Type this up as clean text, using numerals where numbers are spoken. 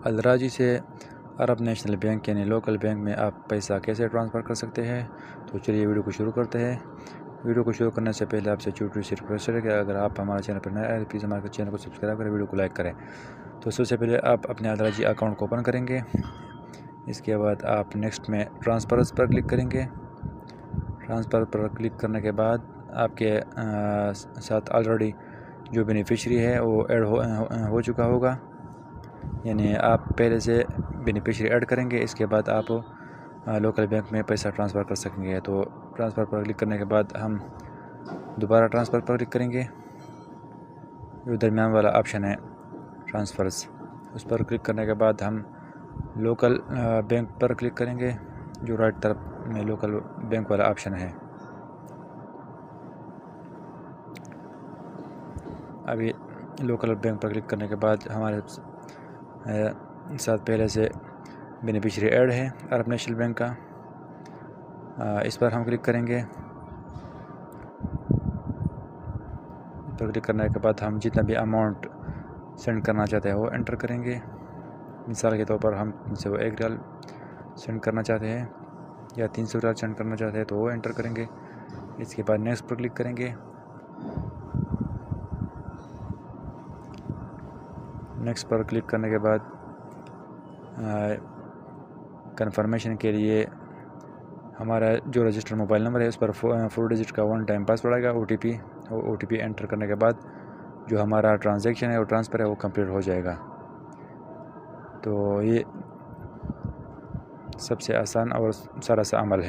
अलराजी से अरब national bank यानी local bank में आप पैसा कैसे ट्रांसफ़र कर सकते हैं। तो चलिए वीडियो को शुरू करते हैं। वीडियो को शुरू करने से पहले आपसे छोटी सी रिक्वेस्ट है कि अगर आप हमारे चैनल पर नए आए तो प्लीज़ हमारे चैनल को सब्सक्राइब करें, वीडियो को लाइक करें। तो सबसे पहले आप अपने अलराजी अकाउंट को ओपन करेंगे। इसके बाद आप नेक्स्ट में ट्रांसफ़र्स पर क्लिक करेंगे। ट्रांसफ़र पर क्लिक करने के बाद आपके साथ ऑलरेडी जो बेनिफिशरी है वो ऐड हो चुका होगा, यानी आप पहले से बेनिफिशरी ऐड करेंगे। इसके बाद आप लोकल बैंक में पैसा ट्रांसफ़र कर सकेंगे। तो ट्रांसफ़र पर क्लिक करने के बाद हम दोबारा ट्रांसफ़र पर क्लिक करेंगे। जो दरमियान वाला ऑप्शन है ट्रांसफ़र्स, उस पर क्लिक करने के बाद हम लोकल बैंक पर क्लिक करेंगे। जो राइट तरफ में लोकल बैंक वाला ऑप्शन है। अभी लोकल बैंक पर क्लिक करने के बाद हमारे साथ पहले से बेनिफिशरी ऐड है अरब नेशनल बैंक का। इस पर हम क्लिक करेंगे। इस पर क्लिक करने के बाद हम जितना भी अमाउंट सेंड करना चाहते हैं वो एंटर करेंगे। मिसाल के तौर पर हम 1 रियाल सेंड करना चाहते हैं या 300 रियाल सेंड करना चाहते हैं तो वो एंटर करेंगे। इसके बाद नेक्स्ट पर क्लिक करेंगे। नेक्स्ट पर क्लिक करने के बाद कंफर्मेशन के लिए हमारा जो रजिस्टर्ड मोबाइल नंबर है उस पर 4 डिजिट का 1 टाइम पासवर्ड आएगा, OTP एंटर करने के बाद जो हमारा ट्रांजैक्शन है वो ट्रांसफ़र है वो कंप्लीट हो जाएगा। तो ये सबसे आसान और सारा सा अमल है।